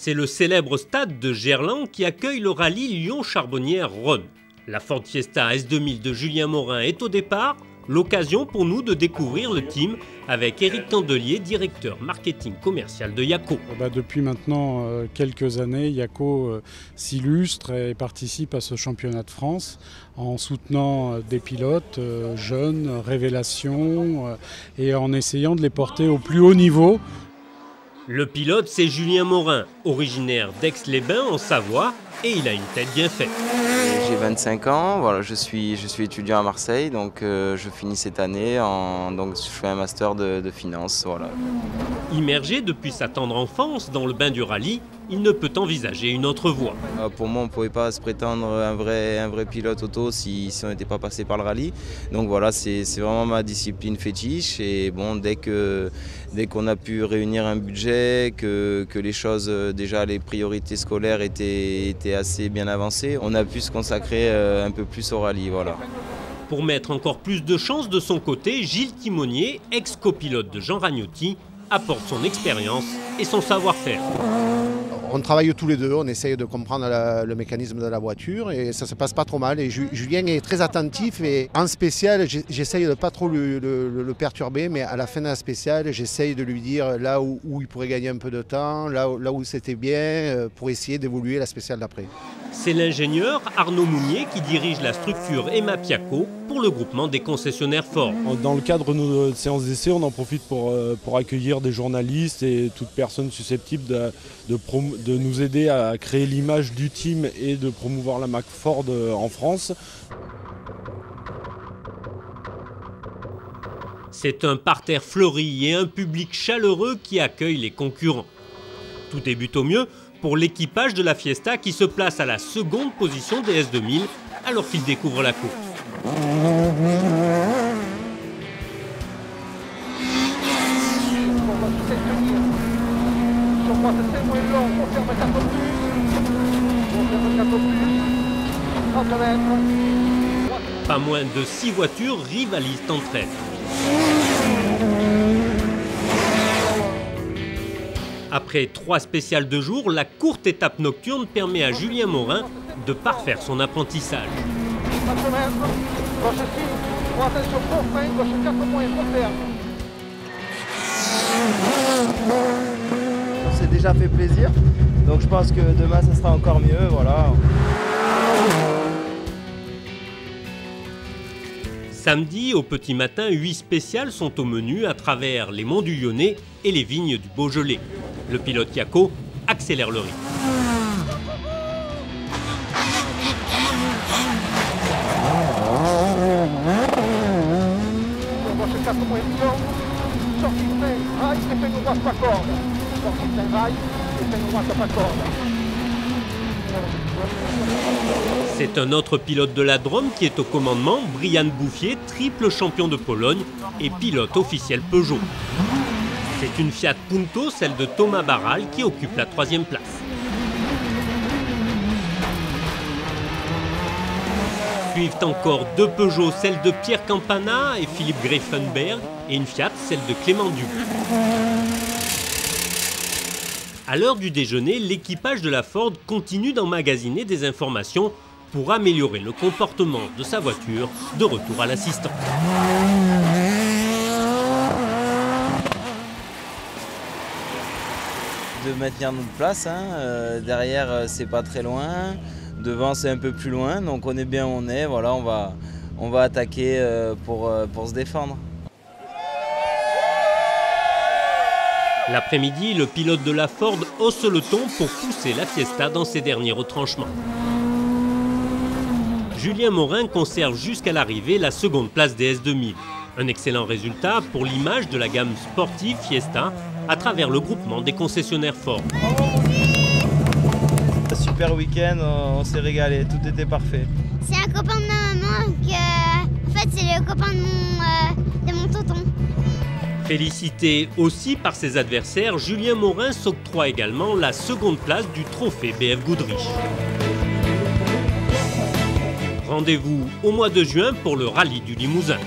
C'est le célèbre stade de Gerland qui accueille le rallye Lyon-Charbonnières-Rhône. La Ford Fiesta S2000 de Julien Morin est au départ, l'occasion pour nous de découvrir le team avec Éric Candelier, directeur marketing commercial de Yako. Depuis maintenant quelques années, Yako s'illustre et participe à ce championnat de France en soutenant des pilotes jeunes, révélations, et en essayant de les porter au plus haut niveau. Le pilote, c'est Julien Morin, originaire d'Aix-les-Bains en Savoie, et il a une tête bien faite. J'ai 25 ans, voilà, je suis étudiant à Marseille, donc je finis cette année, donc je fais un master de finance. Voilà. Immergé depuis sa tendre enfance dans le bain du rallye, il ne peut envisager une autre voie. Pour moi, on ne pouvait pas se prétendre un vrai pilote auto si on n'était pas passé par le rallye. Donc voilà, c'est vraiment ma discipline fétiche. Et bon, dès qu'on a pu réunir un budget, que les choses, déjà les priorités scolaires étaient assez bien avancées, on a pu se consacrer un peu plus au rallye. Voilà. Pour mettre encore plus de chance de son côté, Gilles Timonier, ex-copilote de Jean Ragnotti, apporte son expérience et son savoir-faire. On travaille tous les deux, on essaye de comprendre le mécanisme de la voiture et ça se passe pas trop mal. Et Julien est très attentif et en spécial, j'essaye de pas trop le perturber, mais à la fin de la spéciale, j'essaye de lui dire là où il pourrait gagner un peu de temps, là où c'était bien, pour essayer d'évoluer la spéciale d'après. C'est l'ingénieur Arnaud Mounier qui dirige la structure Emma Piaco pour le groupement des concessionnaires Ford. Dans le cadre de nos séances d'essai, on en profite pour accueillir des journalistes et toute personne susceptible de nous aider à créer l'image du team et de promouvoir la marque Ford en France. C'est un parterre fleuri et un public chaleureux qui accueille les concurrents. Tout débute au mieux pour l'équipage de la Fiesta qui se place à la seconde position des S2000 alors qu'il découvre la course. Pas moins de 6 voitures rivalisent entre elles. Après 3 spéciales de jour, la courte étape nocturne permet à Julien Morin de parfaire son apprentissage. On s'est déjà fait plaisir, donc je pense que demain ça sera encore mieux. Voilà. Samedi, au petit matin, 8 spéciales sont au menu à travers les monts du Lyonnais et les vignes du Beaujolais. Le pilote Yako accélère le rythme. C'est un autre pilote de la Drôme qui est au commandement, Brian Bouffier, triple champion de Pologne et pilote officiel Peugeot. C'est une Fiat Punto, celle de Thomas Barral, qui occupe la 3e place. Suivent encore 2 Peugeot, celle de Pierre Campana et Philippe Greifenberg, et une Fiat, celle de Clément Dubout. À l'heure du déjeuner, l'équipage de la Ford continue d'emmagasiner des informations pour améliorer le comportement de sa voiture de retour à l'assistant. De maintenir notre place, derrière c'est pas très loin, devant c'est un peu plus loin, donc on est bien où on est, voilà, on va attaquer pour se défendre. L'après-midi, le pilote de la Ford hausse le ton pour pousser la Fiesta dans ses derniers retranchements. Julien Morin conserve jusqu'à l'arrivée la seconde place des S2000. Un excellent résultat pour l'image de la gamme sportive Fiesta à travers le groupement des concessionnaires Ford. Super week-end, on s'est régalé, tout était parfait. C'est un copain de ma maman, en fait c'est le copain de mon tonton. Félicité aussi par ses adversaires, Julien Morin s'octroie également la seconde place du trophée BF Goodrich. Rendez-vous au mois de juin pour le rallye du Limousin.